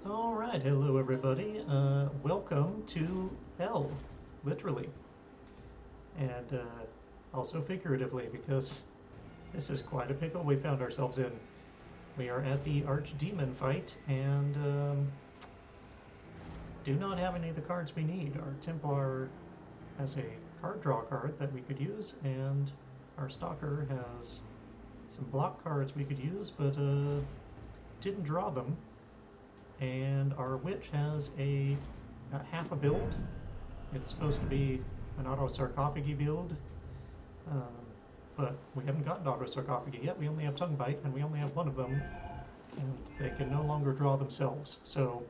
Alright, hello everybody. Welcome to Hell, literally. And also figuratively, because this is quite a pickle we found ourselves in. We are at the Archdemon fight, and do not have any of the cards we need. Our Templar has a card draw card that we could use, and our Stalker has some block cards we could use, but didn't draw them. And our Witch has a half a build. It's supposed to be an auto-sarcophagi build, um, but we haven't gotten auto-sarcophagi yet. We only have Tongue Bite, and we only have one of them, and they can no longer draw themselves. So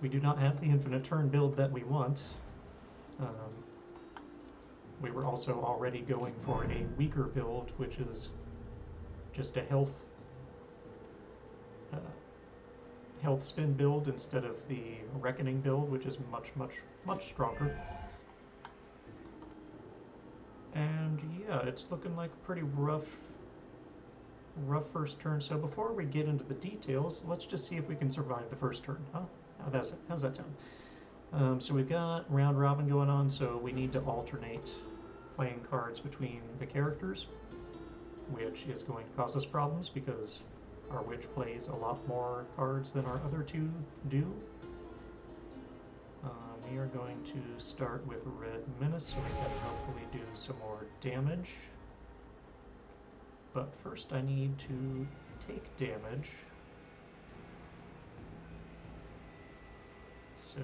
we do not have the infinite turn build that we want. We were also already going for a weaker build, which is just a uh, health spin build instead of the Reckoning build, which is much stronger. And yeah, it's looking like a pretty rough first turn. So before we get into the details, let's just see if we can survive the first turn, huh? How's that sound? So we've got round robin going on, so we need to alternate playing cards between the characters, which is going to cause us problems because our Witch plays a lot more cards than our other two do. We are going to start with Red Menace so we can hopefully do some more damage. But first I need to take damage. So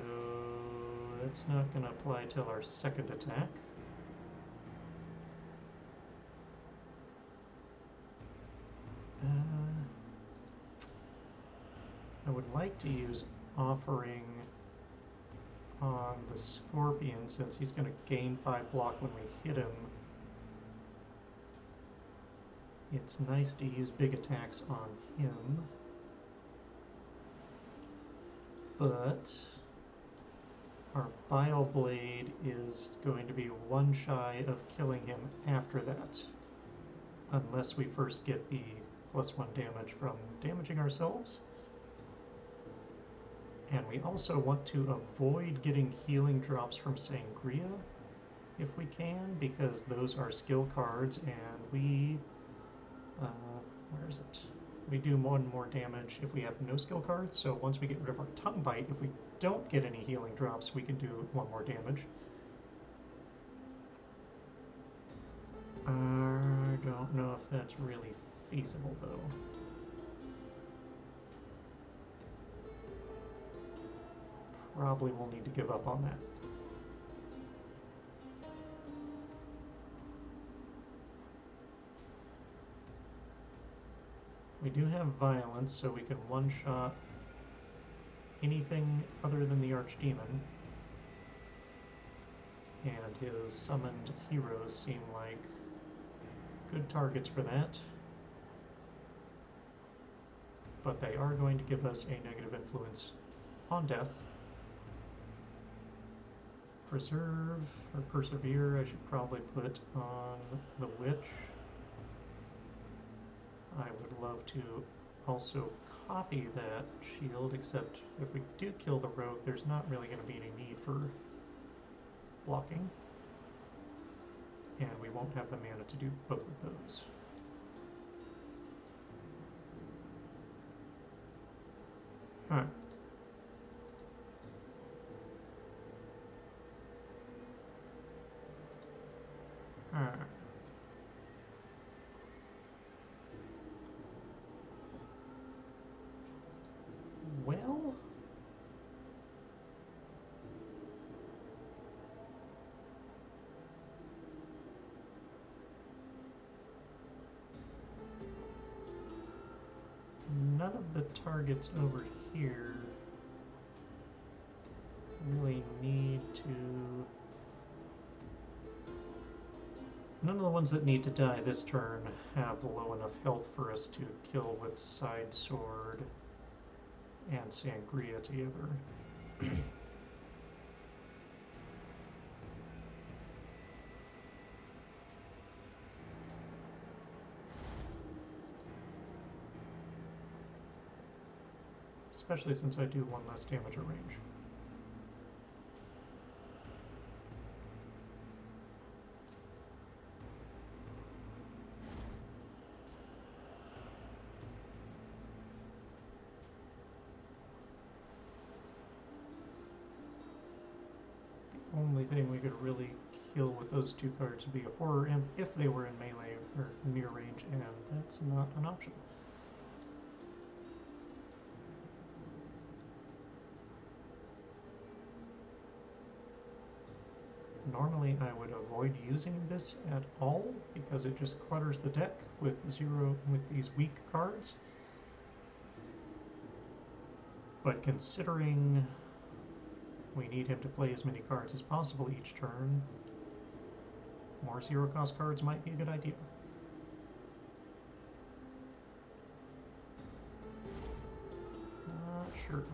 that's not going to apply till our second attack. I would like to use Offering on the Scorpion since he's going to gain 5 block when we hit him. It's nice to use big attacks on him, but our Bile Blade is going to be one shy of killing him after that, unless we first get the +1 damage from damaging ourselves. And we also want to avoid getting healing drops from Sangria if we can, because those are skill cards and we, where is it? We do one more damage if we have no skill cards, so once we get rid of our Tongue Bite, if we don't get any healing drops, we can do one more damage. I don't know if that's really feasible though. Probably will need to give up on that. We do have Violence, so we can one-shot anything other than the Archdemon. And his summoned heroes seem like good targets for that. But they are going to give us a negative influence on death. Preserve or Persevere I should probably put on the Witch. I would love to also copy that shield, except if we do kill the rogue, there's not really going to be any need for blocking. And we won't have the mana to do both of those. Alright. Alright. Well, none of the targets over here really need to... None of the ones that need to die this turn have low enough health for us to kill with Side Sword and Sangria together. especially since I do 1 less damage at range. The only thing we could really kill with those 2 cards would be a Horror Imp if they were in melee or near range, and that's not an option. Normally I would avoid using this at all because it just clutters the deck with these weak cards. But considering we need him to play as many cards as possible each turn, more 0-cost cards might be a good idea. Not sure.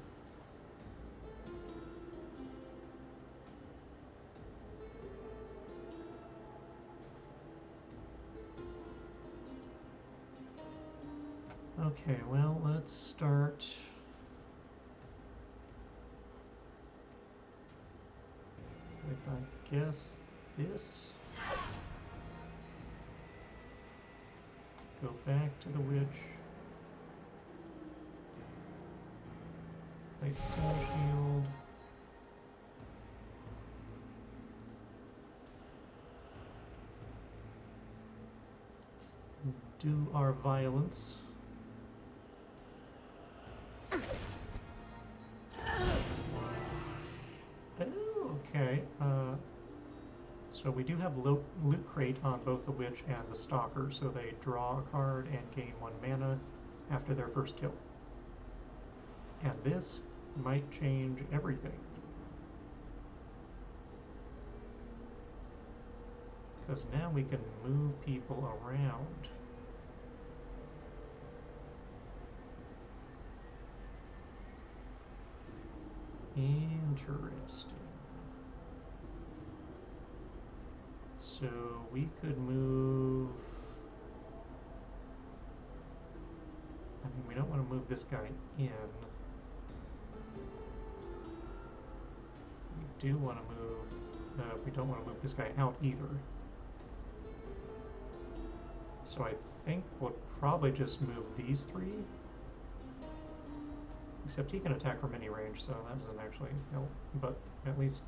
Okay, well, let's start with, I guess, this. Go back to the witch. Plate Soul Shield. Do our violence. Okay, so we do have Loot Crate on both the Witch and the Stalker, so they draw a card and gain 1 mana after their first kill. And this might change everything. Because now we can move people around. Interesting. So we could move... I mean, we don't want to move this guy in. We do want to move... we don't want to move this guy out either. So I think we'll probably just move these 3. Except he can attack from any range, so that doesn't actually help. But at least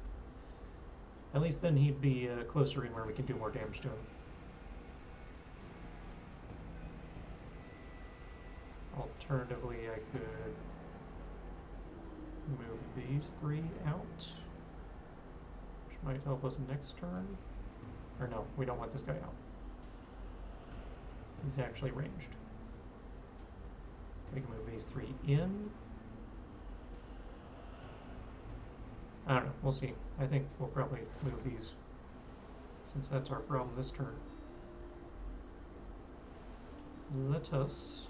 then he'd be closer in where we can do more damage to him. Alternatively, I could move these 3 out, which might help us next turn. Or no, we don't want this guy out. He's actually ranged. We can move these 3 in. I don't know, we'll see. I think we'll probably move these, since that's our problem this turn. Let us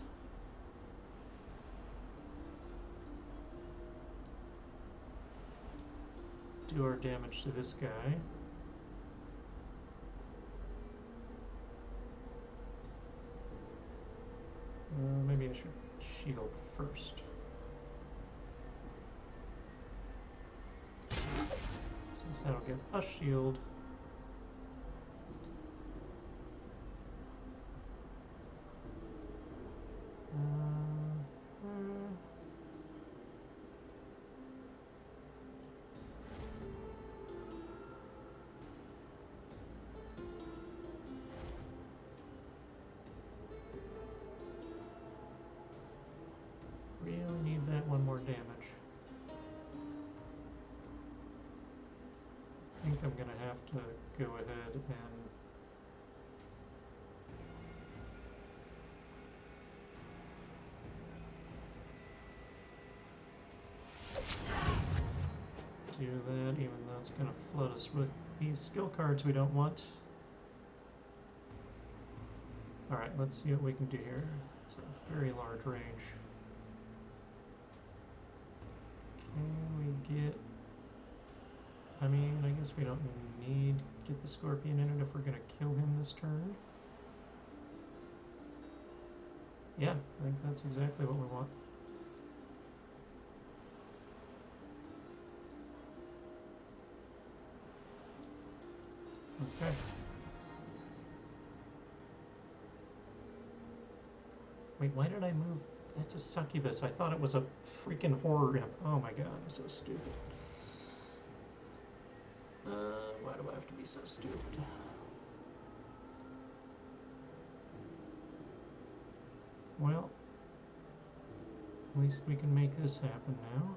do our damage to this guy. Maybe I should shield first. Since that'll give us shield. Really need that 1 more damage. I think I'm gonna have to go ahead and do that, even though it's gonna flood us with these skill cards we don't want. Alright, let's see what we can do here. It's a very large range. Can we get... I mean, I guess we don't need to get the Scorpion in it if we're going to kill him this turn. Yeah, I think that's exactly what we want. Okay. Wait, why did I move? It's a succubus. I thought it was a freaking horror imp. Oh my god, I'm so stupid. Why do I have to be so stupid? Well, at least we can make this happen now.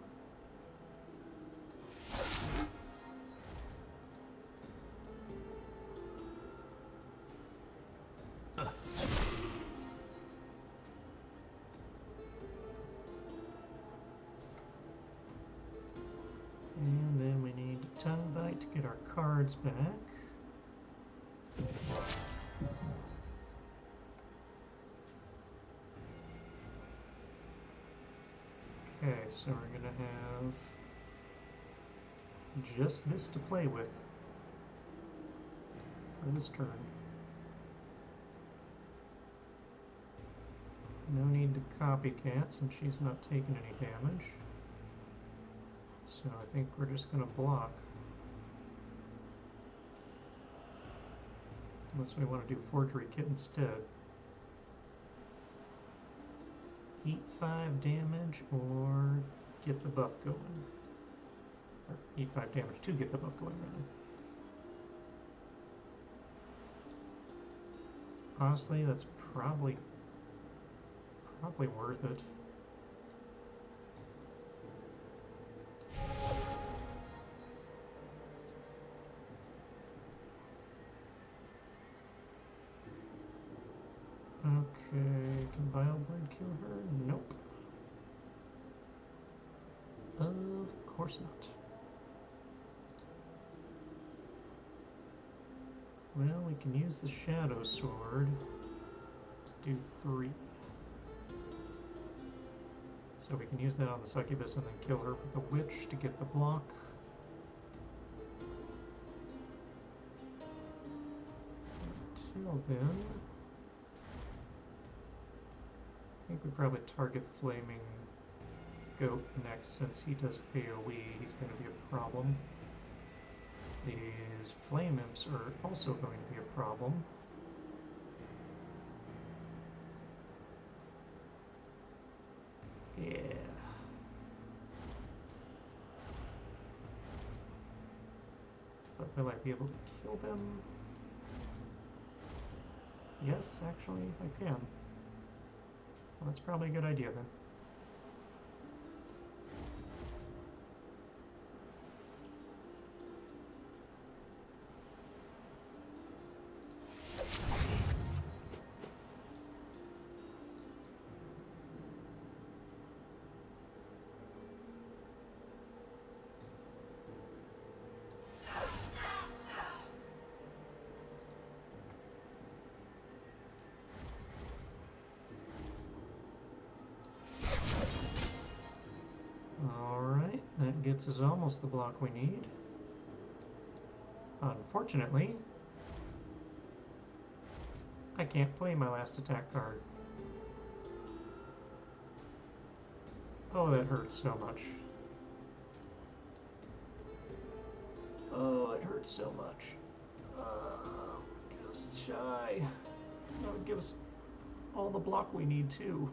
And then we need Tongue Bite to get our cards back. Okay, so we're gonna have just this to play with for this turn. No need to copycat since she's not taking any damage. So I think we're just gonna block. Unless we want to do Forgery Kit instead. Eat 5 damage or get the buff going. Or eat 5 damage to get the buff going, rather. Honestly, that's probably worth it. Okay, can Vile Blade kill her? Nope. Of course not. Well, we can use the Shadow Sword to do 3. So we can use that on the Succubus and then kill her with the Witch to get the block. Until then, I think we probably target Flaming Goat next since he does AoE. He's going to be a problem. These Flame Imps are also going to be a problem. Yeah. But will I be able to kill them? Yes, actually, I can. Well, that's probably a good idea then. That gets us almost the block we need. Unfortunately, I can't play my last attack card. Oh, that hurts so much. Oh, it hurts so much. Just shy. That would give us all the block we need too.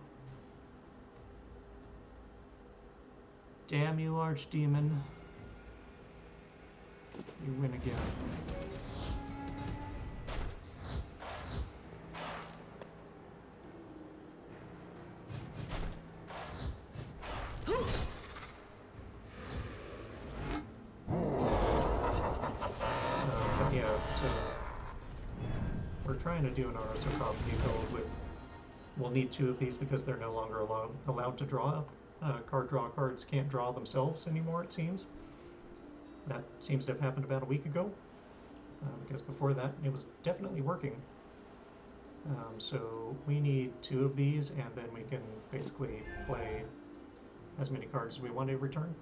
Damn you, Archdemon. You win again. Yeah, so we're trying to do an Aristocrat build with. We'll need 2 of these because they're no longer allowed to draw. Card draw cards can't draw themselves anymore, it seems. That seems to have happened about a week ago, because before that it was definitely working. So we need 2 of these, and then we can basically play as many cards as we want every turn.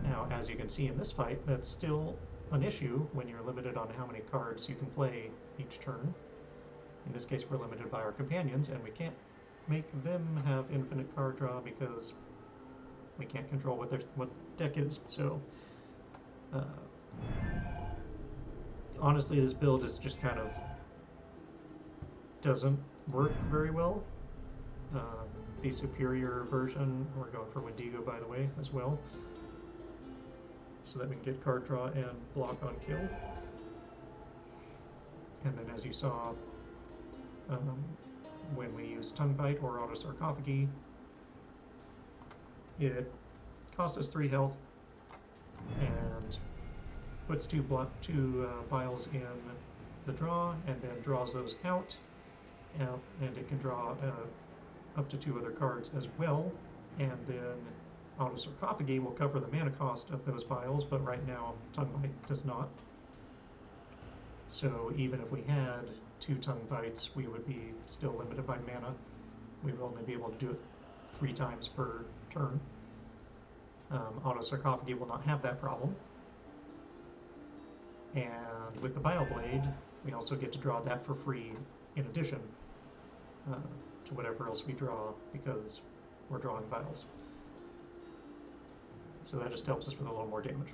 Now, as you can see in this fight, that's still an issue when you're limited on how many cards you can play each turn. In this case, we're limited by our companions, and we can't make them have infinite card draw because we can't control what deck is. So honestly, this build is just kind of doesn't work very well. The superior version, we're going for Wendigo, by the way, as well, so that we can get card draw and block on kill. And then, as you saw, when we use Tongue Bite or Auto Sarcophagi, it costs us 3 health and puts two vials in the draw, and then draws those out, and it can draw up to 2 other cards as well, and then Auto Sarcophagi will cover the mana cost of those vials, but right now Tongue Bite does not. So even if we had 2 Tongue Bites, we would be still limited by mana. We would only be able to do it 3 times per turn. Auto Sarcophagi will not have that problem. And with the Bile Blade, we also get to draw that for free in addition to whatever else we draw, because we're drawing vials. So that just helps us with a little more damage.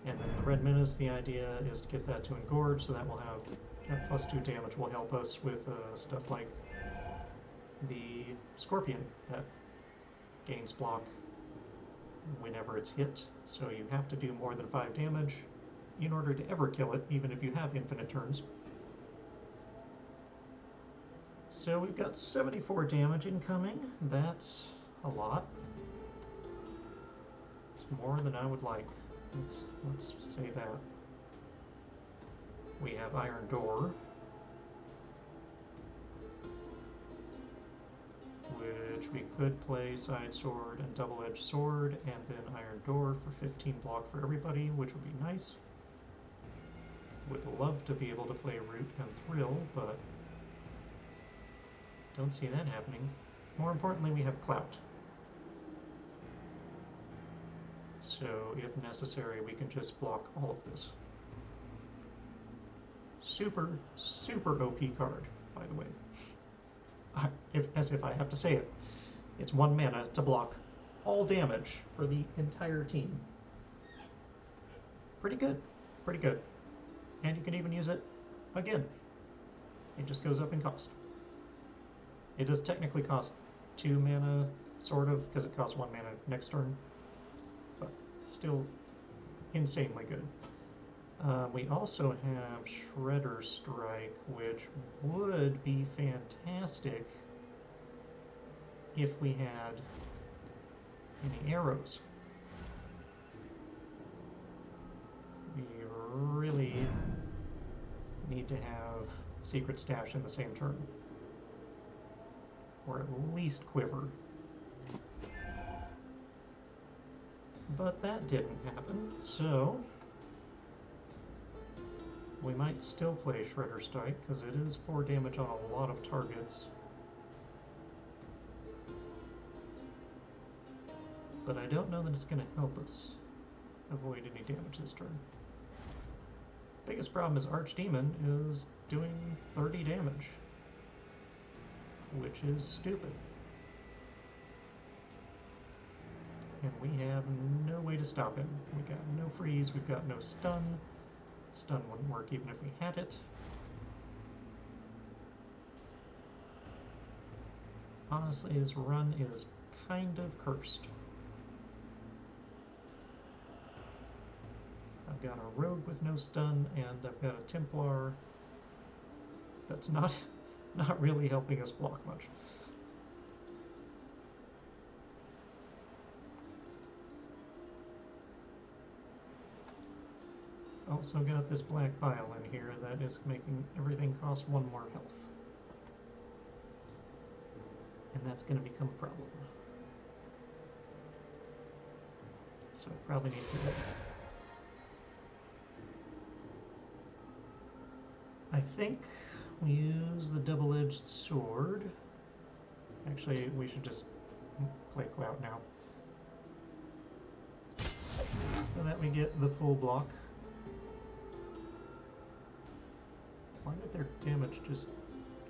And then the Red Menace, the idea is to get that to engorge, so that will have that +2 damage will help us with stuff like the Scorpion that gains block whenever it's hit. So you have to do more than 5 damage in order to ever kill it, even if you have infinite turns. So we've got 74 damage incoming. That's a lot. It's more than I would like. Let's say that. We have Iron Door, which we could play Side Sword and Double-Edged Sword, and then Iron Door for 15 block for everybody, which would be nice. Would love to be able to play Root and Thrill, but don't see that happening. More importantly, we have Clout. So if necessary, we can just block all of this. Super, super OP card, by the way. As if I have to say it. It's 1 mana to block all damage for the entire team. Pretty good. Pretty good. And you can even use it again. It just goes up in cost. It does technically cost 2 mana, sort of, because it costs 1 mana next turn. But still insanely good. We also have Shredder Strike, which would be fantastic if we had any arrows. We really need to have Secret Stash in the same turn. Or at least Quiver. But that didn't happen, so we might still play Shredder Strike, because it is 4 damage on a lot of targets. But I don't know that it's going to help us avoid any damage this turn. Biggest problem is Archdemon is doing 30 damage, which is stupid. And we have no way to stop him. We got no freeze, we've got no stun. Stun wouldn't work even if we had it. Honestly, this run is kind of cursed. I've got a rogue with no stun, and I've got a Templar that's not really helping us block much. Also got this black bile in here that is making everything cost 1 more health. And that's going to become a problem. So I probably need to do that. I think we use the double-edged sword. Actually, we should just play Clout now, so that we get the full block. Why did their damage just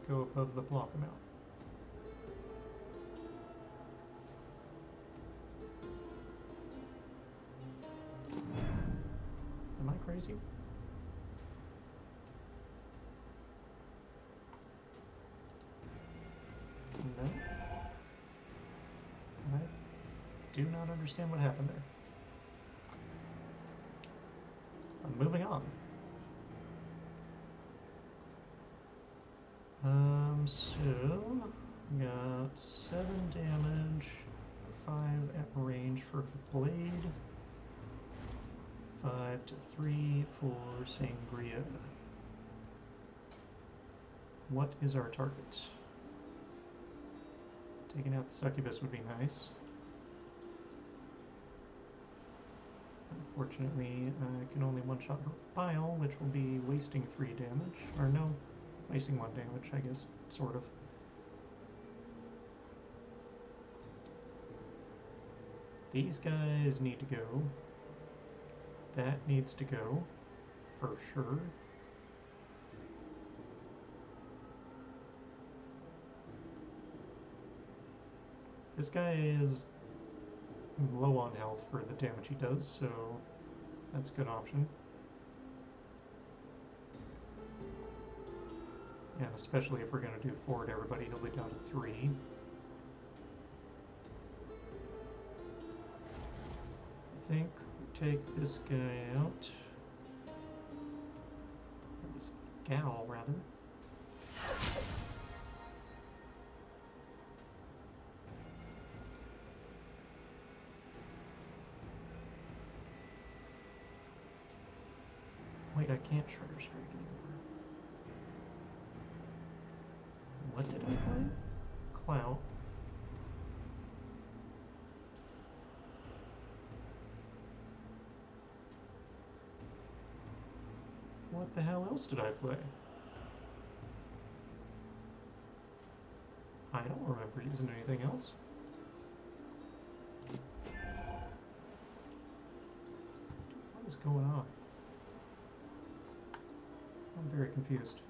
go above the block amount? Am I crazy? I do not understand what happened there. I'm moving on. So got 7 damage, 5 at range for the blade, 5 to 3 for Sangria. What is our target? Taking out the succubus would be nice. Unfortunately, I can only one-shot her bile, which will be wasting 3 damage. Or no, wasting 1 damage, I guess, sort of. These guys need to go. That needs to go, for sure. This guy is low on health for the damage he does, so that's a good option. And especially if we're going to do 4 to everybody, he'll be down to 3. I think we take this guy out. Or this gal, rather. Wait, I can't Shredder Strike anymore. What did I play? Clout. What the hell else did I play? I don't remember using anything else. What is going on? I'm very confused.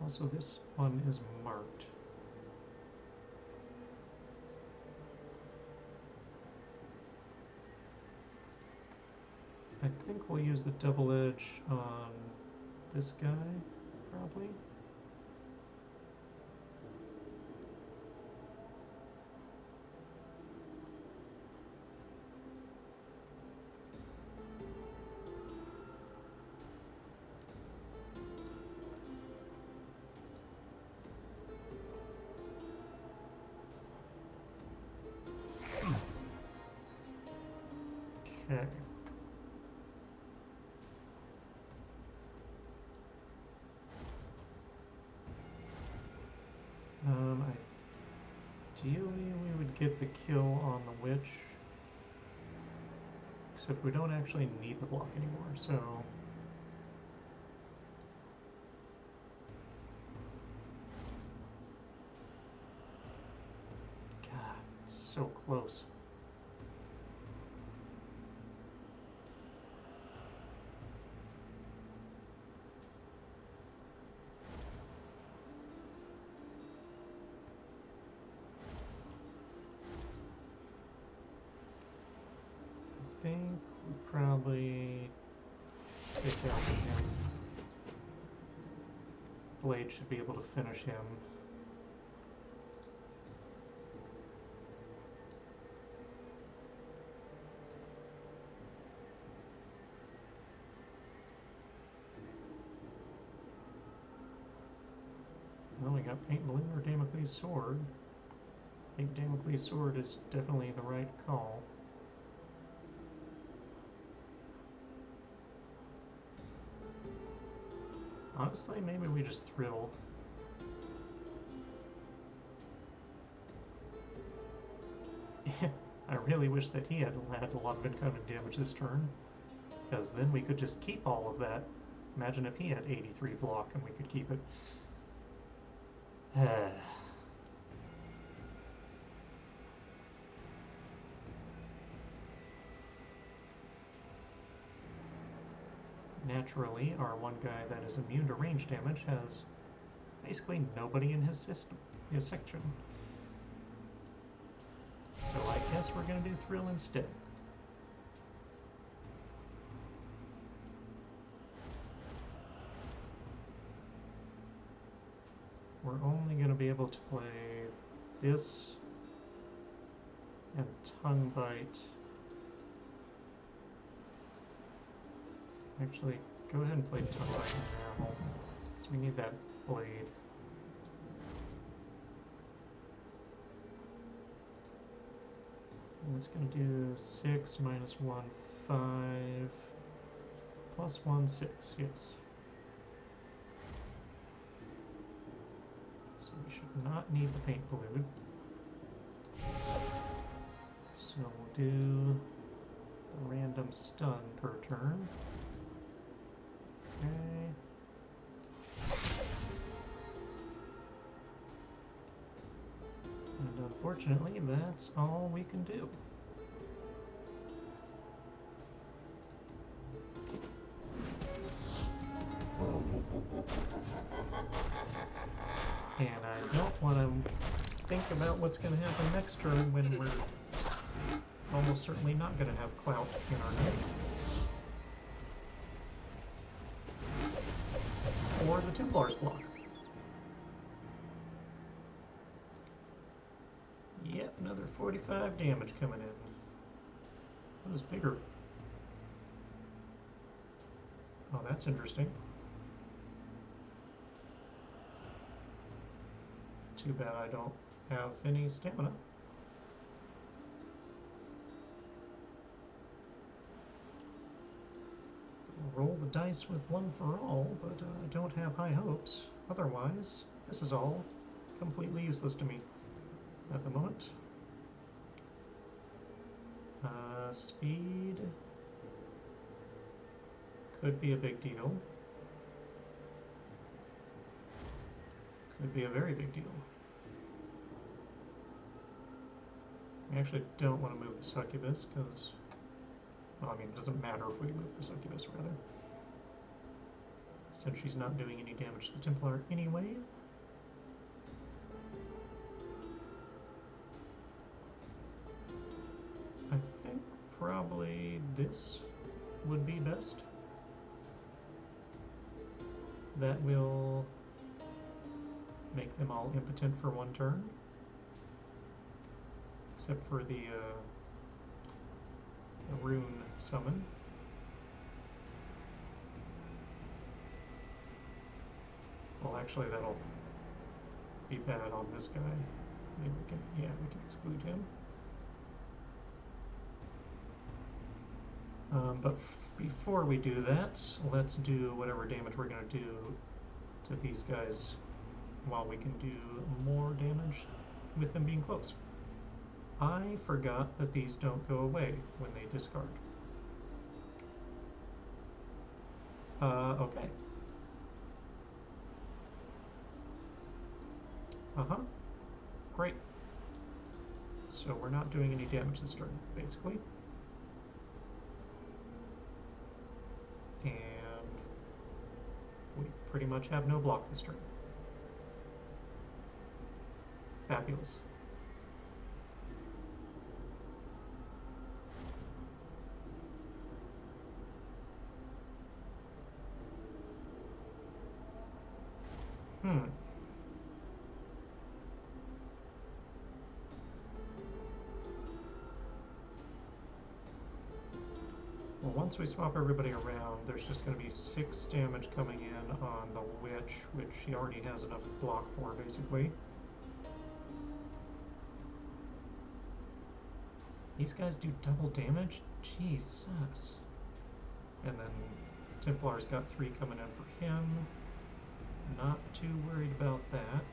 Also, this one is marked. I think we'll use the double edge on this guy, probably. Okay. Ideally, we would get the kill on the witch. Except we don't actually need the block anymore, so... God, it's so close. I think we probably take out him. Blade should be able to finish him. Well, we got Paint Balloon or Damocles Sword. I think Damocles Sword is definitely the right call. Honestly, maybe we just thrill. I really wish that he had a lot of incoming damage this turn, because then we could just keep all of that. Imagine if he had 83 block and we could keep it. Naturally, our one guy that is immune to range damage has basically nobody in his section. So I guess we're gonna do Thrill instead. we're only going to be able to play this and Tongue Bite. Actually, go ahead and play Tongue Bite now, so we need that blade. And it's going to do 6 minus 1, 5, plus 1, 6, yes. So we should not need the paint blue. So we'll do the random stun per turn. Okay. And unfortunately, that's all we can do. And I don't want to think about what's going to happen next turn when we're almost certainly not going to have clout in our deck. Or the Templars block. Yep, another 45 damage coming in. What is bigger? Oh, that's interesting. Too bad I don't have any stamina. I'll roll the dice with one for all, but I don't have high hopes. Otherwise, this is all completely useless to me at the moment. Speed could be a big deal. Could be a very big deal. I actually don't want to move the succubus because, well, I mean, it doesn't matter if we move the succubus, rather, since she's not doing any damage to the Templar anyway. I think probably this would be best. That will make them all impotent for one turn. Except for the rune summon. Well, actually, that'll be bad on this guy. Maybe we can, yeah, we can exclude him. But before we do that, let's do whatever damage we're going to do to these guys while we can do more damage with them being close. I forgot that these don't go away when they discard. Okay. Uh-huh. Great. So we're not doing any damage this turn, basically. And we pretty much have no block this turn. Fabulous. Well, once we swap everybody around, there's just going to be 6 damage coming in on the witch, which she already has enough block for, basically. These guys do double damage? Jesus. And then Templar's got 3 coming in for him. Not too worried about that.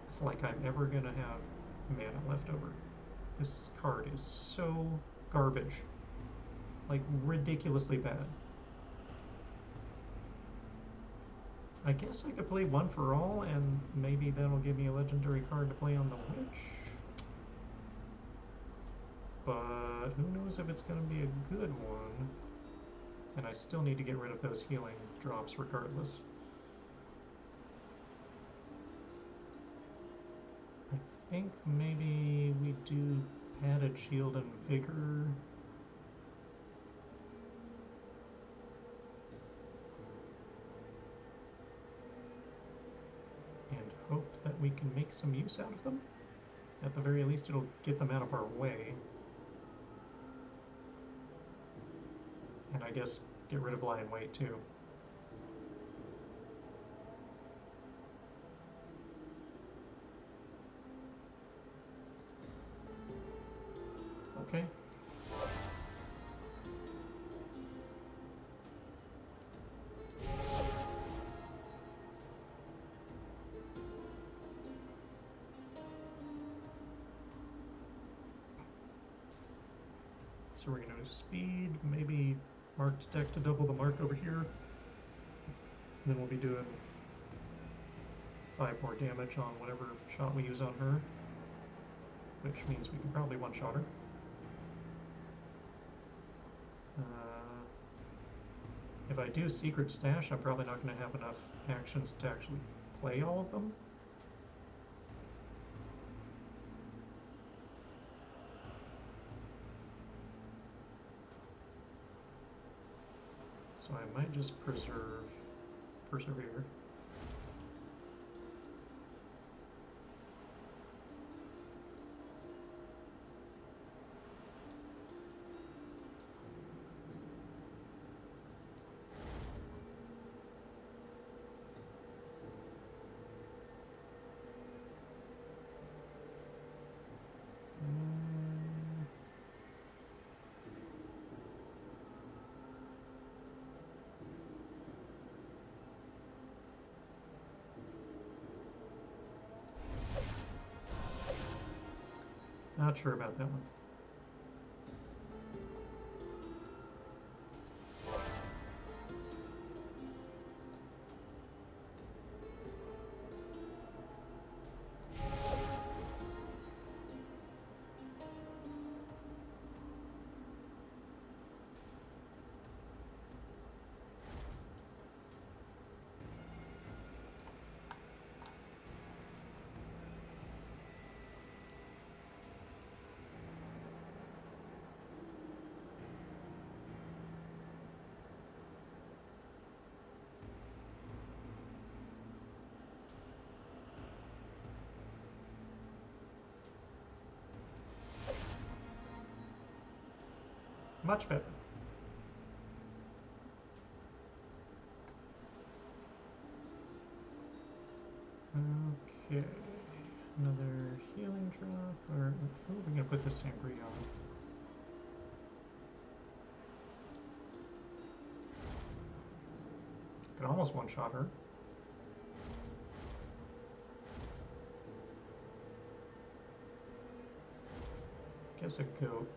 It's like I'm ever gonna have mana left over. This card is so garbage. Like, ridiculously bad. I guess I could play one for all, and maybe that'll give me a legendary card to play on the witch. But who knows if it's going to be a good one. And I still need to get rid of those healing drops regardless. I think maybe we do padded shield and vigor. can make some use out of them. At the very least, it'll get them out of our way. And I guess get rid of lie in wait too. Okay. So we're going to do speed, maybe mark detect to double the mark over here. Then we'll be doing 5 more damage on whatever shot we use on her, which means we can probably one-shot her. If I do Secret Stash, I'm probably not going to have enough actions to actually play all of them. So I might just persevere. Not sure about that one. Much better. Okay, another healing drop, or oh, we're gonna put this Sangria on. Could almost one-shot her. Guess a goat.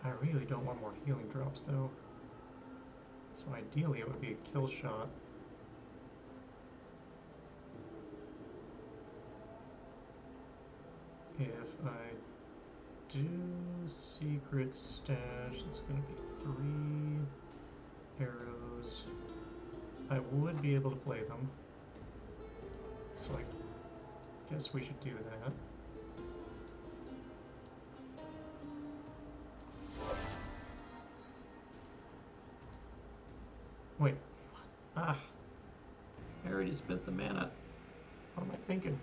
I really don't want more healing drops though. So ideally it would be a kill shot. If I do Secret Stash, it's going to be 3 arrows. I would be able to play them. So I guess we should do that. Wait, what? Ah, I already spent the mana. What am I thinking?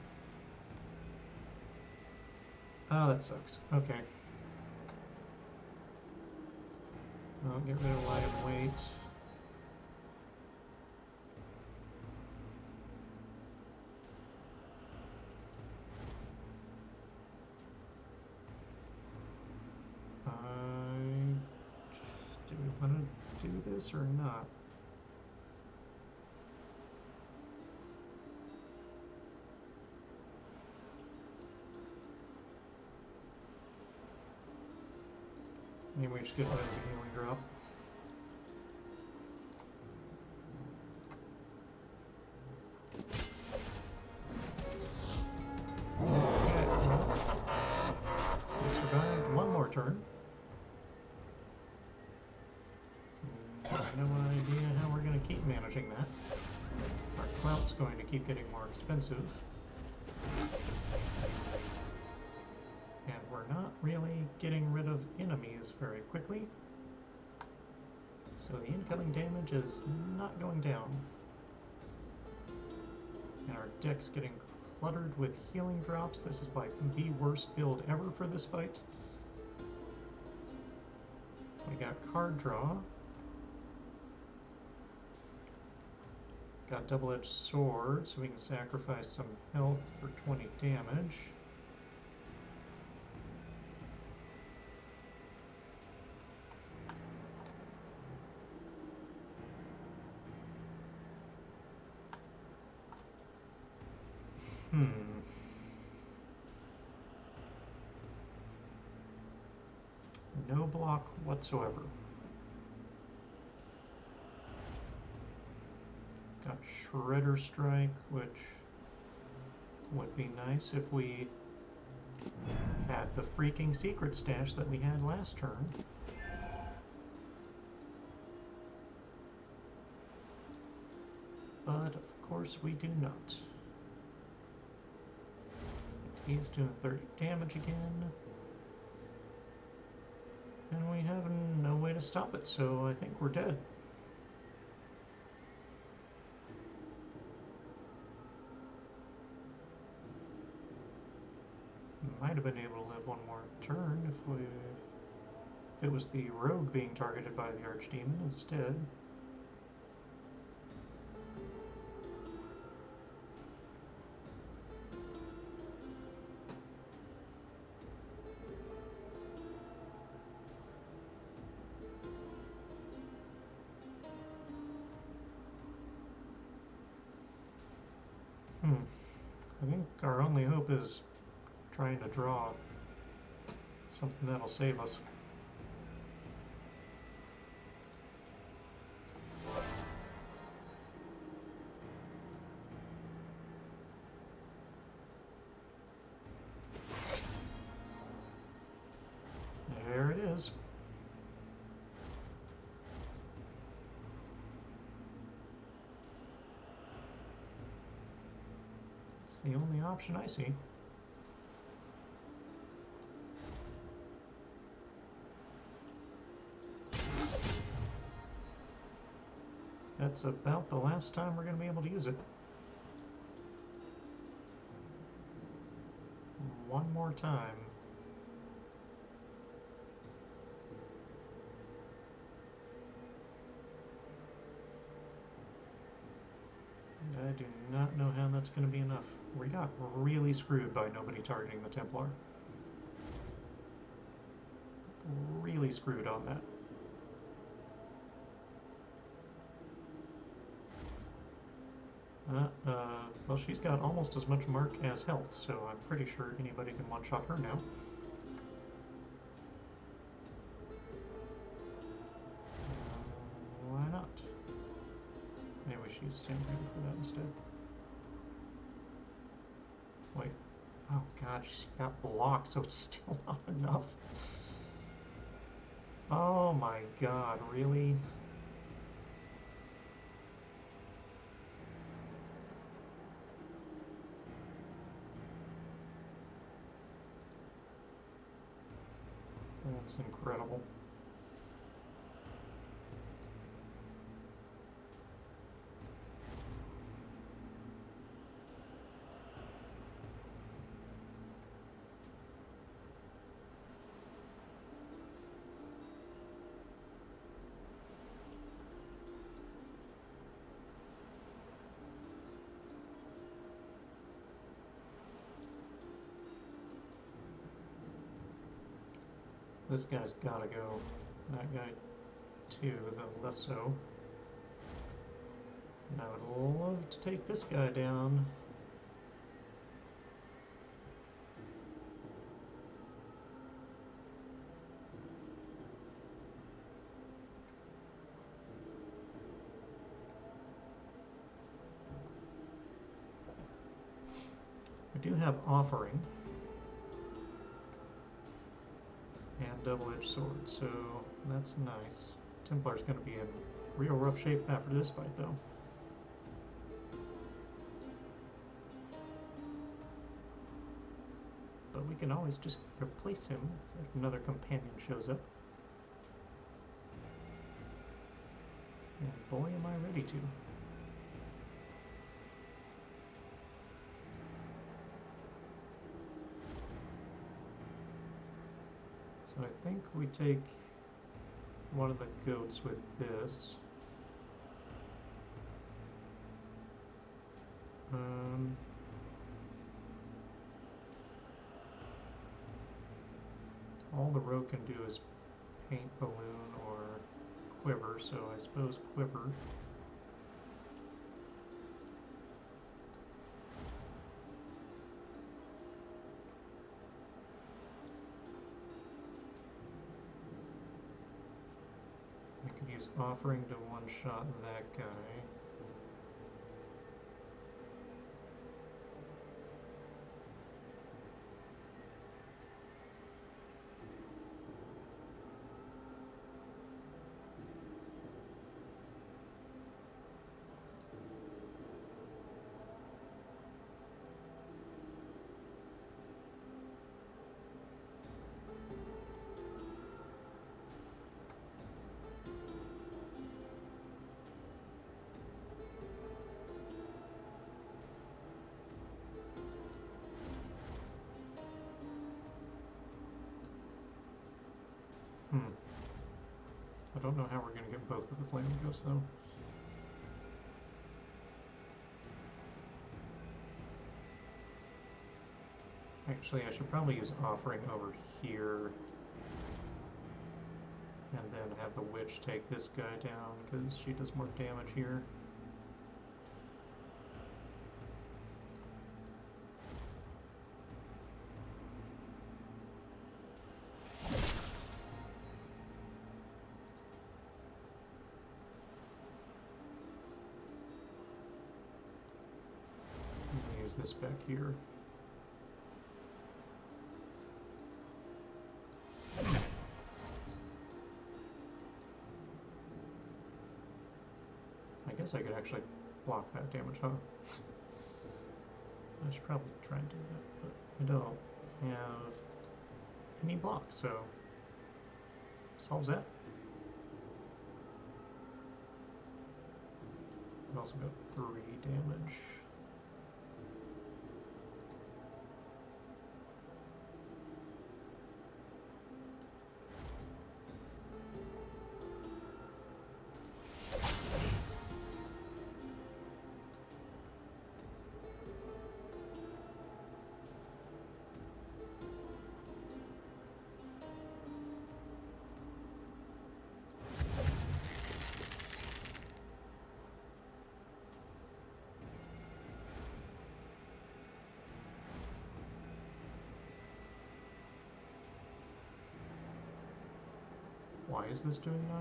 Oh, that sucks. Okay. Well, get rid of lie and wait. Do we want to do this or not? Maybe we just get rid of the healing drop. Okay. We survived one more turn. No idea how we're going to keep managing that. Our clout's going to keep getting more expensive. And we're not really getting rid of enemies very quickly. So the incoming damage is not going down. And our deck's getting cluttered with healing drops. This is like the worst build ever for this fight. We got card draw. Got double-edged sword, so we can sacrifice some health for 20 damage. No block whatsoever. Got Shredder Strike, which would be nice if we had the freaking secret stash that we had last turn. But of course we do not. He's doing 30 damage again. And we have no way to stop it, so I think we're dead. Might have been able to live one more turn if it was the rogue being targeted by the Archdemon instead. I think our only hope is trying to draw something that'll save us. There it is. It's the only option I see. That's about the last time we're going to be able to use it. One more time. I do not know how that's going to be enough. We got really screwed by nobody targeting the Templar. Really screwed on that. Well, she's got almost as much mark as health, so I'm pretty sure anybody can one-shot her now. Why not? Maybe we should use Sandbreaker for that instead. Wait. Oh god, she got blocked, so it's still not enough. Oh my god, really? That's incredible. This guy's gotta go. That guy too, the less so. And I would love to take this guy down. We do have Offering. And double-edged sword, so that's nice. Templar's going to be in real rough shape after this fight, though. But we can always just replace him if another companion shows up. And boy, am I ready to. We take one of the goats with this. All the rogue can do is paint, balloon, or quiver, so I suppose quiver. I could use offering to one-shot that guy. I don't know how we're going to get both of the flaming ghosts, though. Actually, I should probably use offering over here. And then have the witch take this guy down, because she does more damage here. This back here. I guess I could actually block that damage, huh? I should probably try and do that, but I don't have any blocks, so solves that. I've also got 3 damage. Why is this doing 9?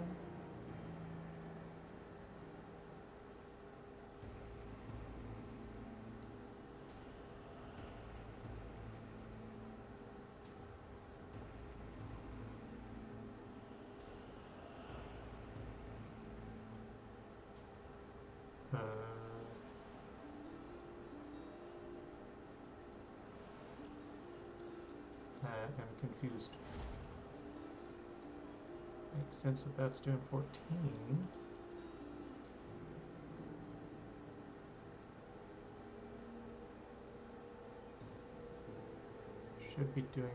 I'm confused. Makes sense that that's doing 14. Should be doing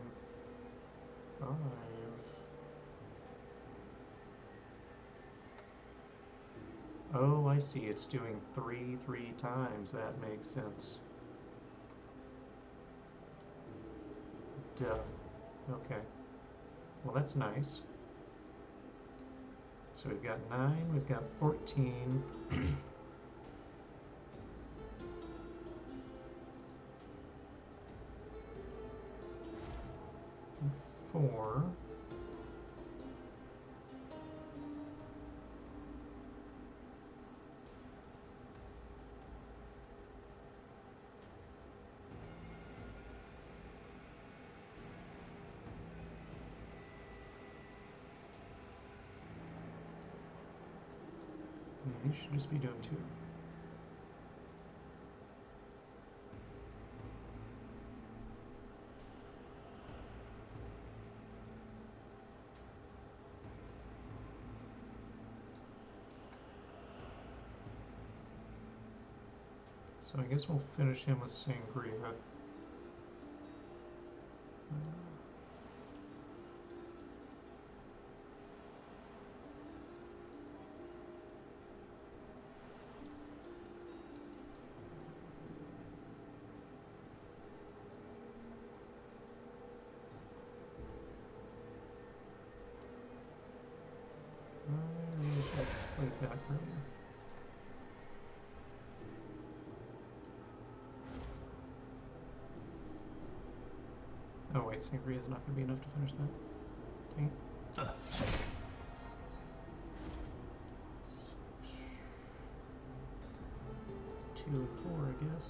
5. Oh, I see. It's doing 3 times. That makes sense. Duh. Okay. Well, that's nice. So we've got 9, we've got 14. 4. These should just be doing 2. So I guess we'll finish him with Sangria. attack earlier. Oh wait, Sangria is not going to be enough to finish that. Dang it. 2 and 4, I guess.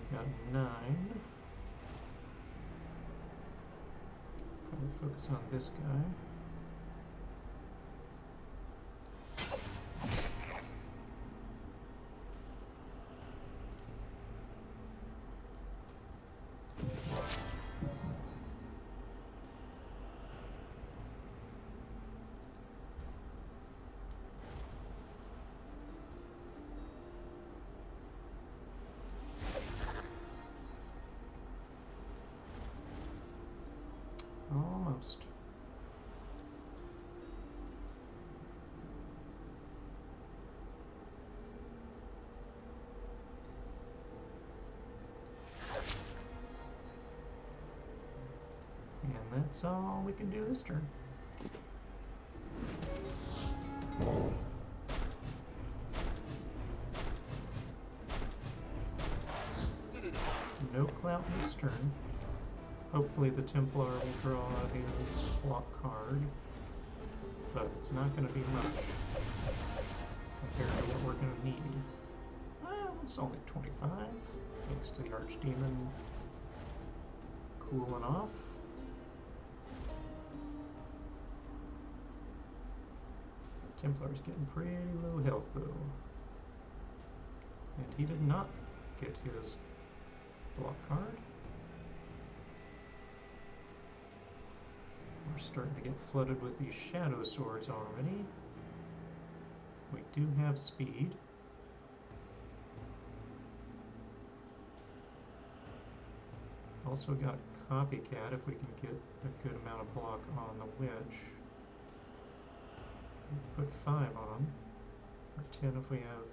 Got 9. Probably focus on this guy. Almost. And that's all we can do this turn. No clout this turn. Hopefully the Templar will draw his block card, but it's not going to be much compared to what we're going to need. Well, it's only 25, thanks to the Archdemon cooling off. Templar's getting pretty low health though. And he did not get his block card. We're starting to get flooded with these shadow swords already. We do have speed. Also got copycat if we can get a good amount of block on the wedge. Put 5 on, or 10 if we have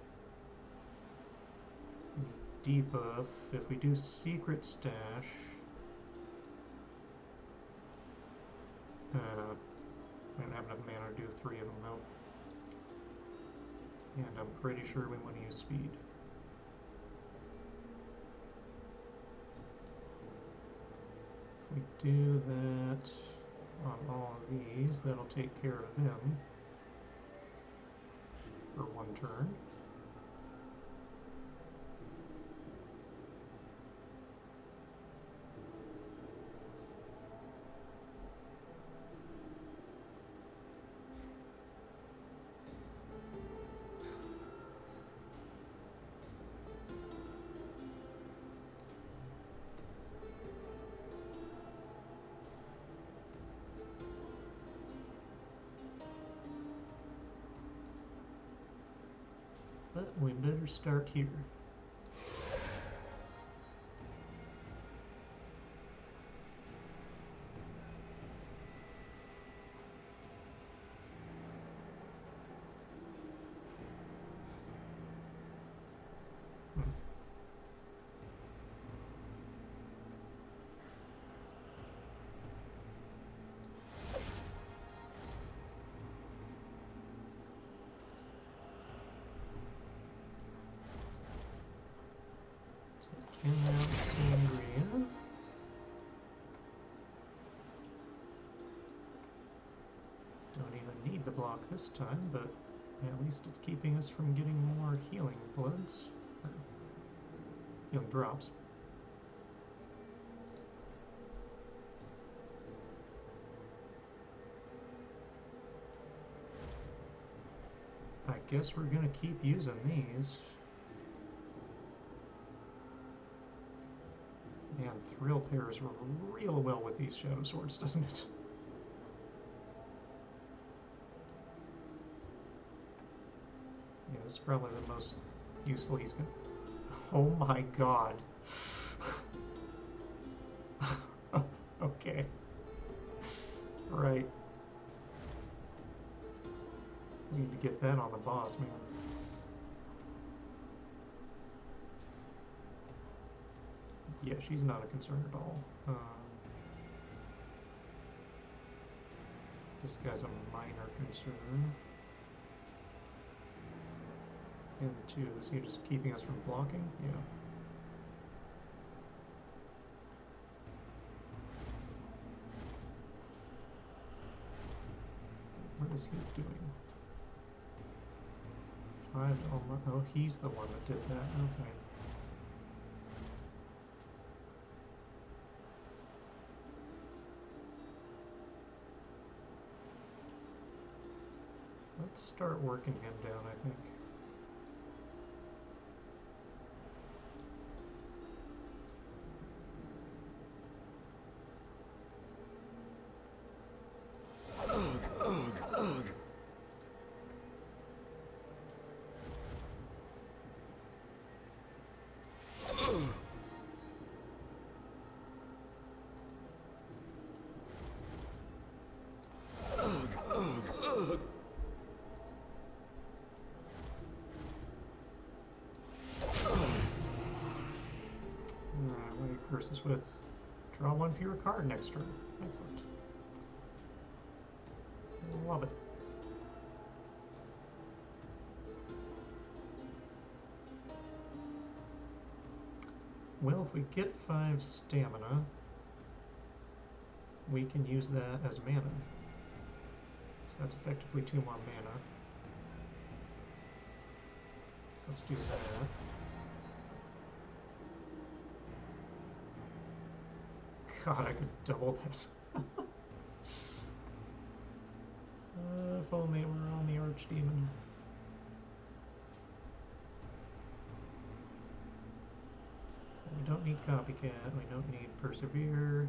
any debuff. If we do secret stash, we don't have enough mana to do 3 of them though. And I'm pretty sure we want to use speed. If we do that on all of these, that'll take care of them for 1 turn. But we better start here. And now Sangria. Don't even need the block this time, but at least it's keeping us from getting more healing bloods. Or healing drops. I guess we're gonna keep using these. Man, Thrill pairs real well with these Shadow Swords, doesn't it? Yeah, this is probably the most useful he's gonna... Oh my god. that on the boss, man. Yeah, she's not a concern at all. This guy's a minor concern. And two, is he just keeping us from blocking? Yeah. What is he doing? 5 to almost. Oh, he's the one that did that. Okay. Let's start working him down, I think. Versus with draw 1 fewer card next turn. Excellent. Love it. Well, if we get 5 stamina, we can use that as mana. So that's effectively 2 more mana. So let's do that. God, I could double that. If only it were on the Archdemon. We don't need Copycat, we don't need Persevere.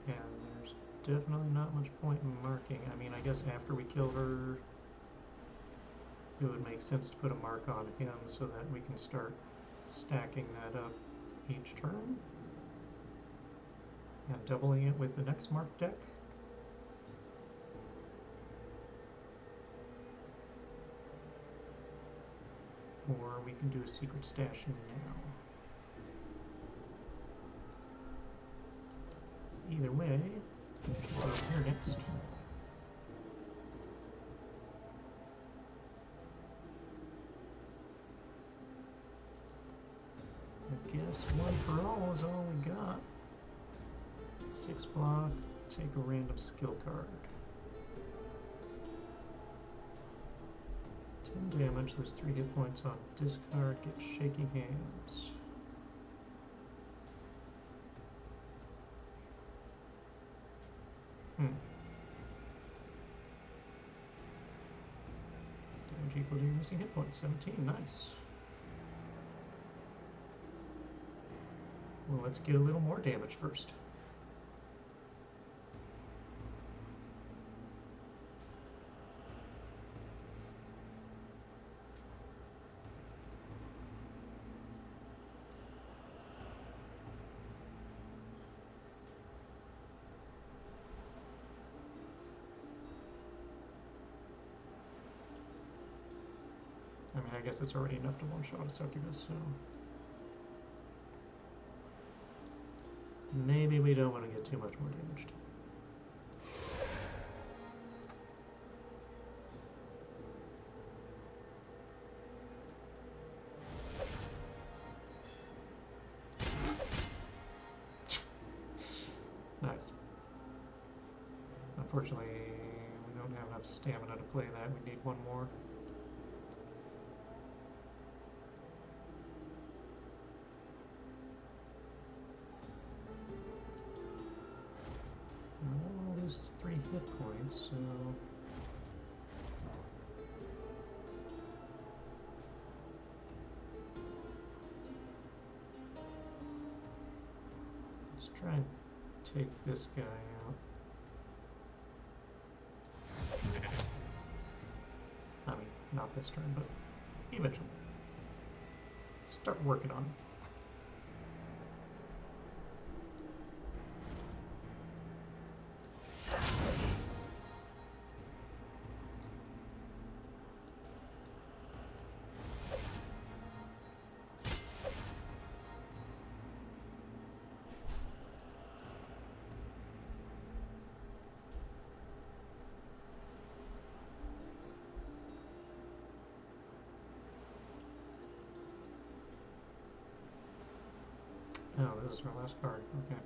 And there's definitely not much point in marking. I mean, I guess after we kill her, it would make sense to put a mark on him so that we can start stacking that up each turn and doubling it with the next mark deck. Or we can do a secret stash now. Either way, we should go here next. I guess 1 for all is all we got. 6 block, take a random skill card. 10 damage, there's 3 hit points on discard, get shaky hands. Damage equal to your missing hit points, 17, nice. Well, let's get a little more damage first. I mean, I guess it's already enough to one-shot a succubus, so... maybe we don't want to get too much more damaged. Nice. Unfortunately, we don't have enough stamina to play that. We need 1 more. I'll lose 3 hit points, so... let's try and take this guy out. I mean, not this turn, but eventually. Start working on it. Oh, this is our last card. Okay.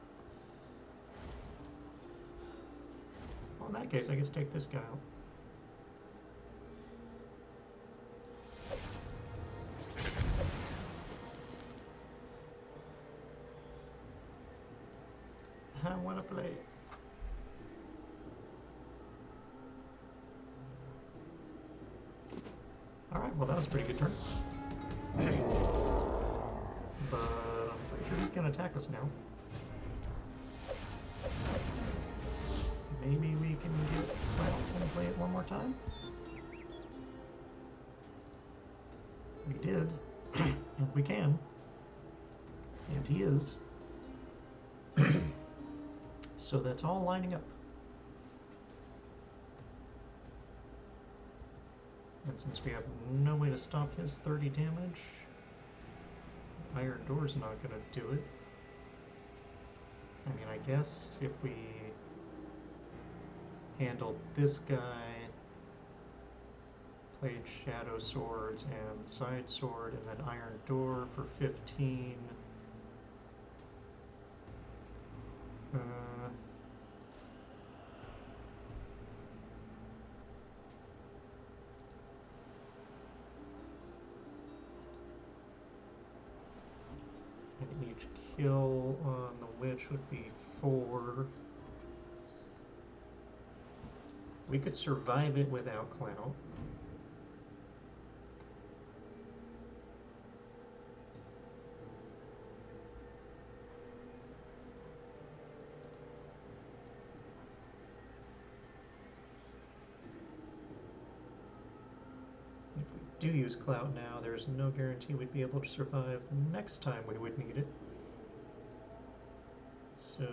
Well, in that case, I guess take this guy out. I want to play. Alright, well that was a pretty good turn. But I'm pretty sure he's going to attack us now. Maybe we can get Clout and play it one more time? We did. And we can. And he is. So that's all lining up. And since we have no way to stop his 30 damage, Iron Door's not going to do it. I mean, I guess if we handled this guy, played Shadow Swords and the Side Sword, and then Iron Door for 15. And each kill on the witch would be 4. We could survive it without Clout. If we do use Clout now, there's no guarantee we'd be able to survive the next time we would need it. So...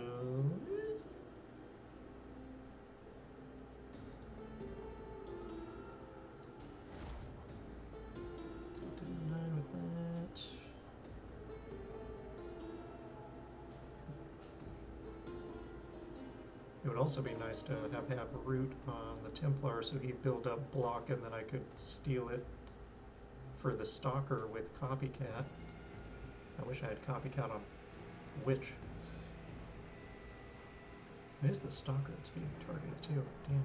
let's do 9 with that. It would also be nice to have root on the Templar so he'd build up block and then I could steal it for the Stalker with Copycat. I wish I had Copycat on Witch. It is the Stalker that's being targeted too. Damn.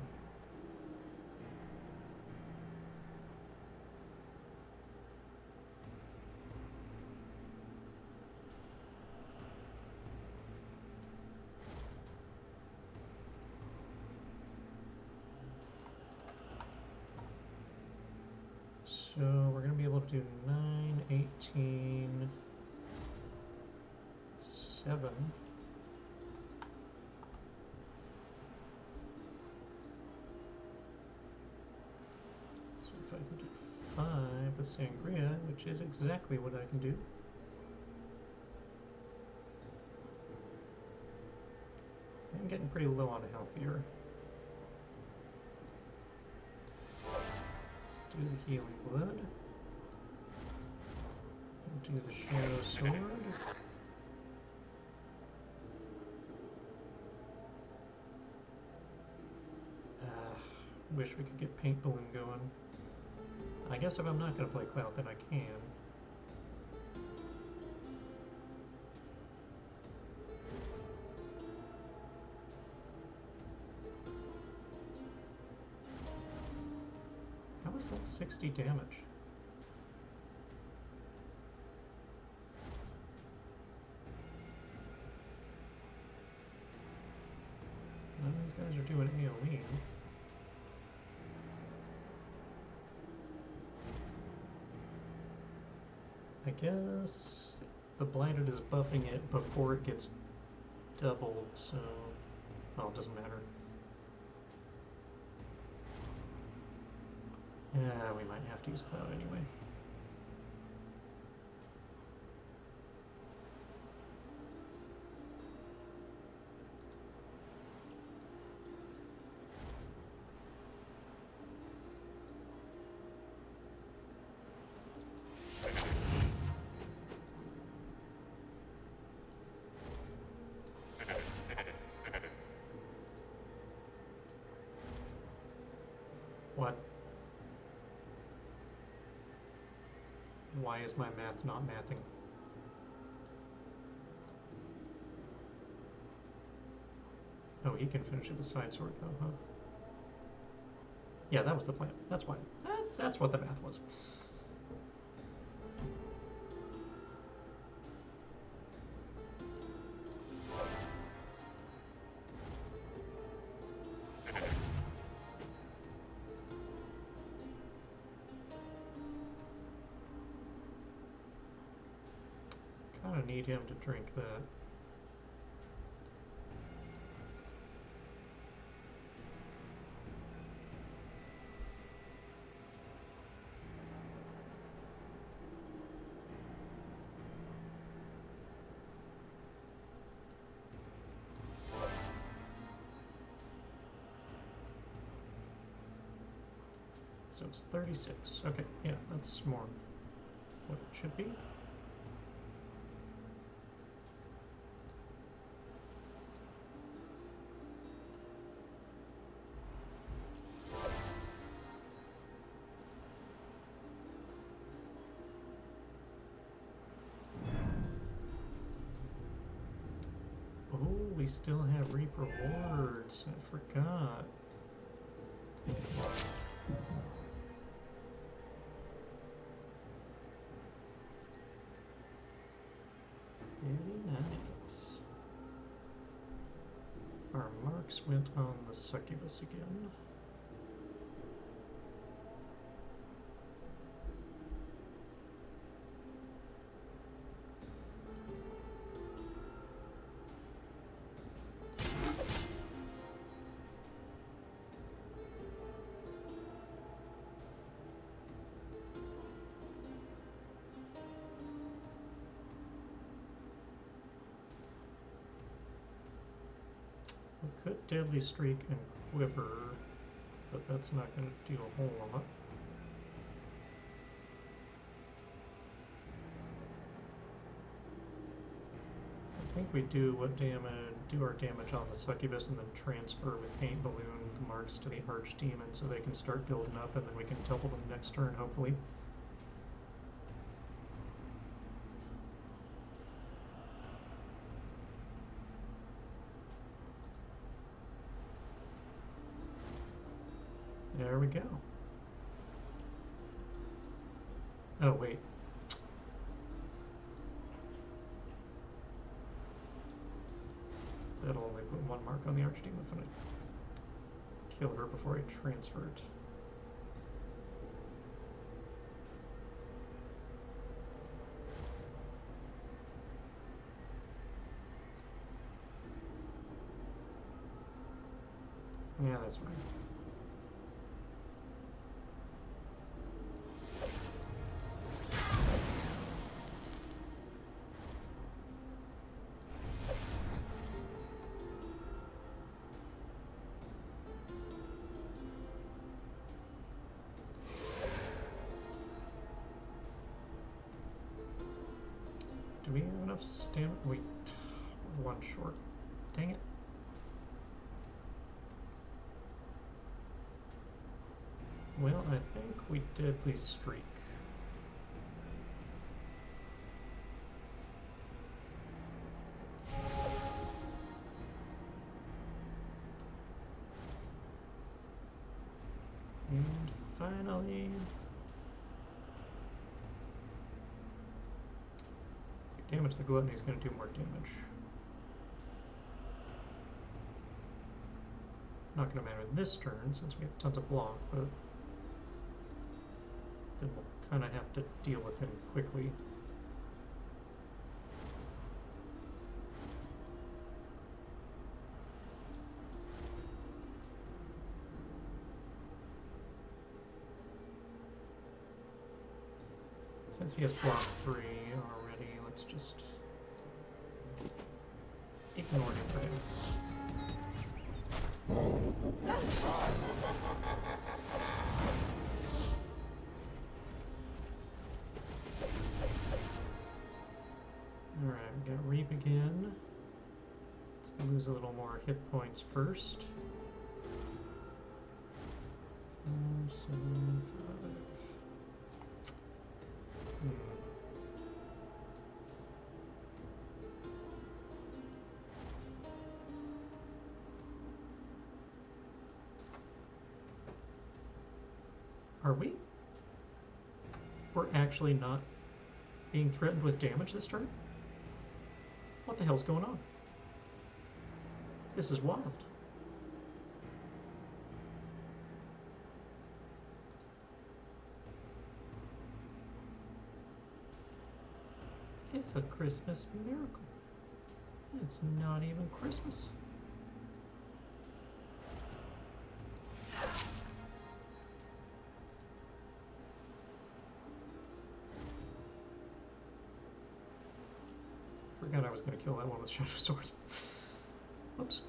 So we're going to be able to do 9, 18, 7. So if I can do 5 with Sangria, which is exactly what I can do. I'm getting pretty low on health here. Do the Healing Blood. Do the Shadow Sword. Wish we could get Paint Balloon going. I guess if I'm not going to play Clout, then I can. How is that 60 damage? None of these guys are doing AoE. I guess the Blighted is buffing it before it gets doubled, so... well, it doesn't matter. Yeah, we might have to use Cloud anyway. What? Why is my math not mathing? Oh, he can finish it with side sword though, huh? Yeah, that was the plan. That's why. That's what the math was. Kind of need him to drink that. So it's 36. Okay, yeah, that's more what it should be. Oh, we still have reap rewards. I forgot. Very nice. Our marks went on the succubus again. We could Deadly Streak and Quiver, but that's not going to do a whole lot. I think we do our damage on the succubus and then transfer with Paint Balloon the marks to the Archdemon so they can start building up, and then we can double them next turn, hopefully. There we go. Oh, wait. That'll only put one mark on the Archdemon if I kill her before I transfer it. Yeah, that's fine. Do we have enough stamina? Wait, we're one short. Dang it. Well, I think we Deadly Streak. And finally, if we damage the glutton, he's going to do more damage. Not going to matter this turn since we have tons of block, but then we'll kind of have to deal with him quickly. Since he has block 3 already, let's just ignore him for him. Alright, we got Reap again. Let's lose a little more hit points first. 7, 5. Are we? We're actually not being threatened with damage this turn? What the hell's going on? This is wild. It's a Christmas miracle. It's not even Christmas. Forgot I was going to kill that one with Shadow Sword. Whoops.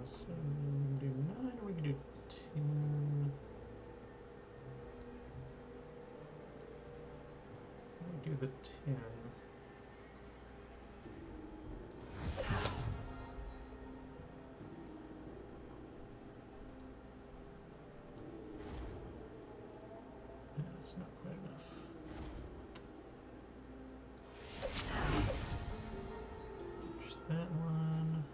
So we can do 9 or we can do 10. We do the 10. That's not quite enough. Push that one.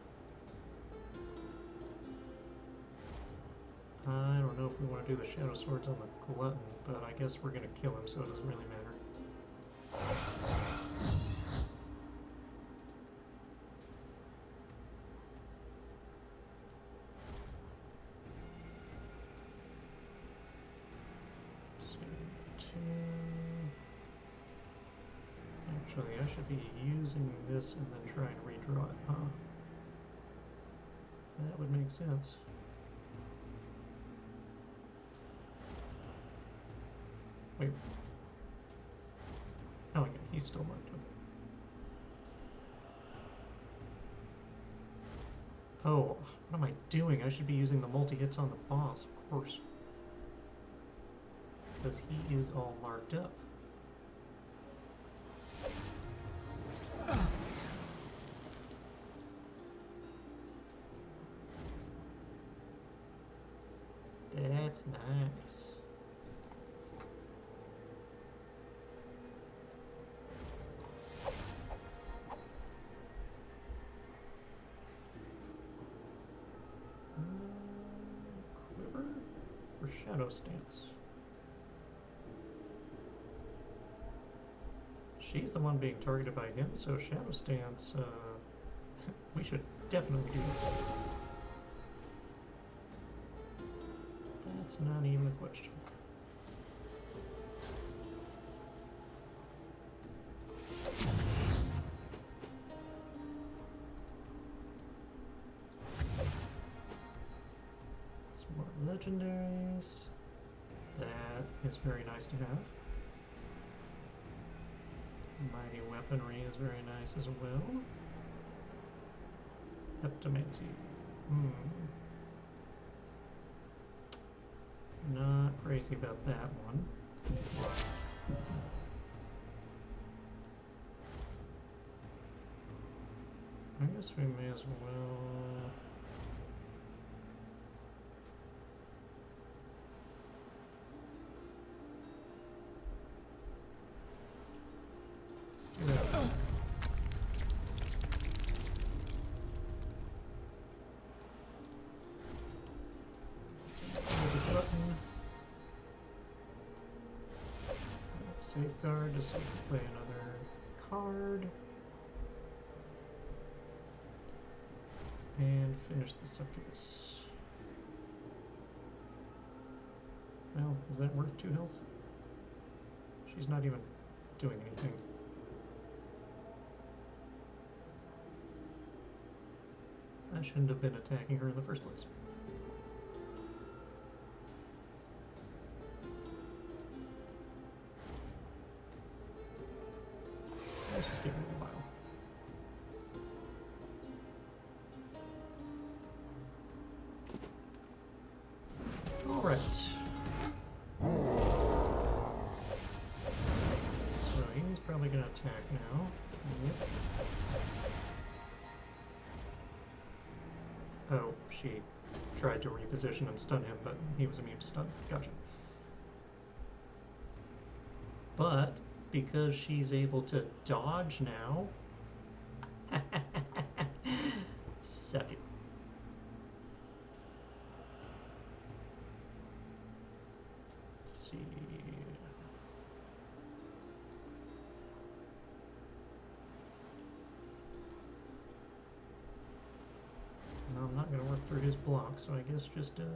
I don't know if we want to do the Shadow Swords on the Glutton, but I guess we're going to kill him, so it doesn't really matter. Actually, I should be using this and then trying to redraw it, huh? That would make sense. Wait. Oh, yeah, he's still marked. Okay. Oh, what am I doing? I should be using the multi-hits on the boss, of course. Because he is all marked up. That's nice. Quiver or Shadow Stance? She's the one being targeted by him, so Shadow Stance, we should definitely do that. That's not even a question. Some more legendaries. That is very nice to have. Mighty Weaponry is very nice as well. Heptomancy. Not crazy about that one. I guess we may as well... Let's do that. Safeguard just so we can play another card. And finish the Succubus. Well, is that worth 2 health? She's not even doing anything. I shouldn't have been attacking her in the first place. Let's just give it a while. Alright. So he's probably going to attack now. Yep. Oh, she tried to reposition and stun him, but he was immune to stun. Gotcha. But because she's able to dodge now, Suck it. Let's see. No, I'm not going to work through his block, so I guess just do it.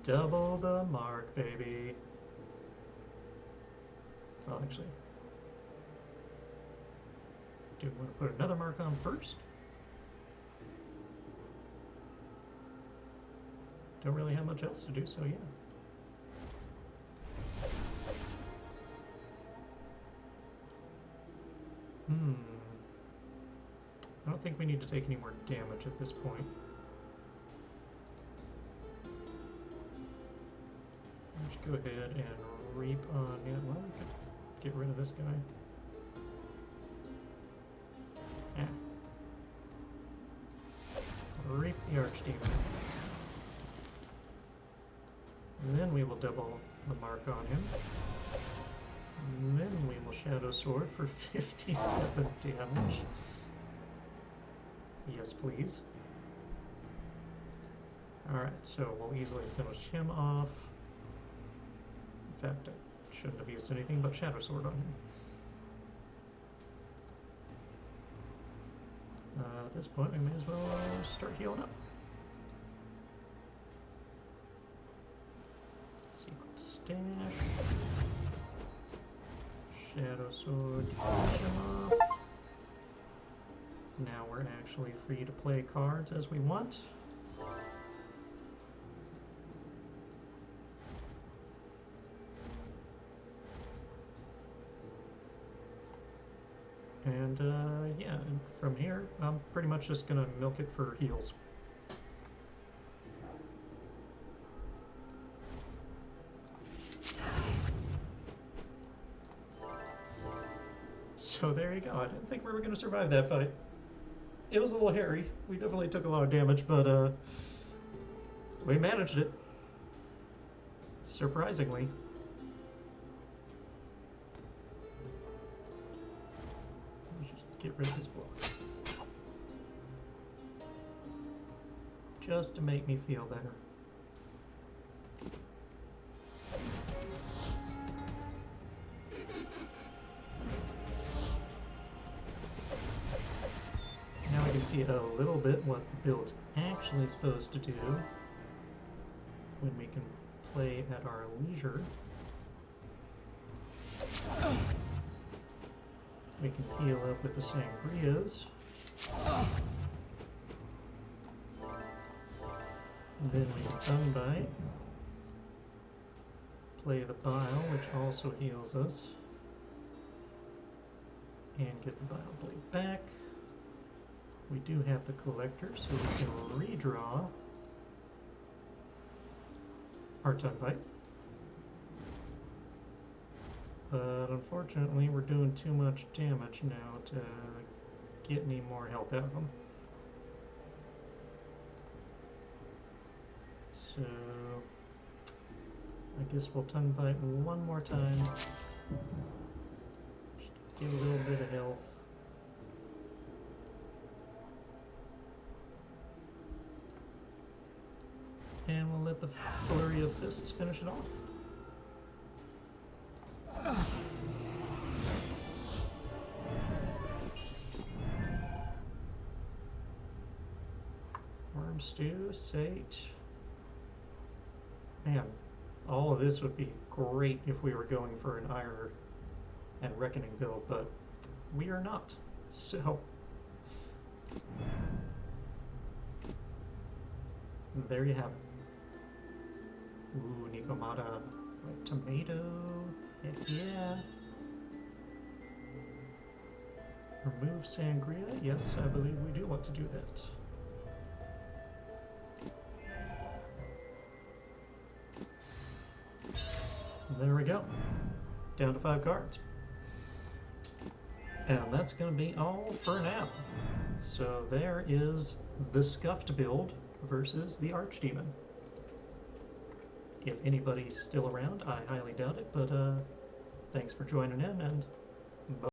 Double the mark, baby. Well, actually, do we want to put another mark on first? Don't really have much else to do, so yeah. I don't think we need to take any more damage at this point. Let's go ahead and reap on... Yeah, well, we could get rid of this guy. Yeah. Reap the Archdemon. And then we will double the mark on him. And then we will Shadow Sword for 57 damage. Yes, please. Alright, so we'll easily finish him off. In fact, I shouldn't have used anything but Shadow Sword on him. At this point, we may as well start healing up. Secret Stash. Shadow Sword, finish him off. Now we're actually free to play cards as we want. And yeah, and from here, I'm pretty much just gonna milk it for heals. So there you go. I didn't think we were gonna survive that fight. It was a little hairy. We definitely took a lot of damage, but we managed it. Surprisingly. Get rid of his block. Just to make me feel better. Now I can see a little bit what the build's actually supposed to do when we can play at our leisure. We can heal up with the Sangrias. And then we can Sunbite. Play the Bile, which also heals us. And get the Bile Blade back. We do have the Collector, so we can redraw our Sunbite. But unfortunately, we're doing too much damage now to get any more health out of them. So, I guess we'll Sunbite one more time. Just get a little bit of health. And we'll let the Flurry of Fists finish it off. Worm Stew, Sate. Man, all of this would be great if we were going for an Ire and Reckoning build, but we are not. So, there you have it. Ooh, Nikomata. Tomato. Heck yeah. Remove Sangria. Yes, I believe we do want to do that. There we go. Down to 5 cards. And that's going to be all for now. So there is the Scuffed build versus the Archdemon. If anybody's still around, I highly doubt it, but thanks for joining in, and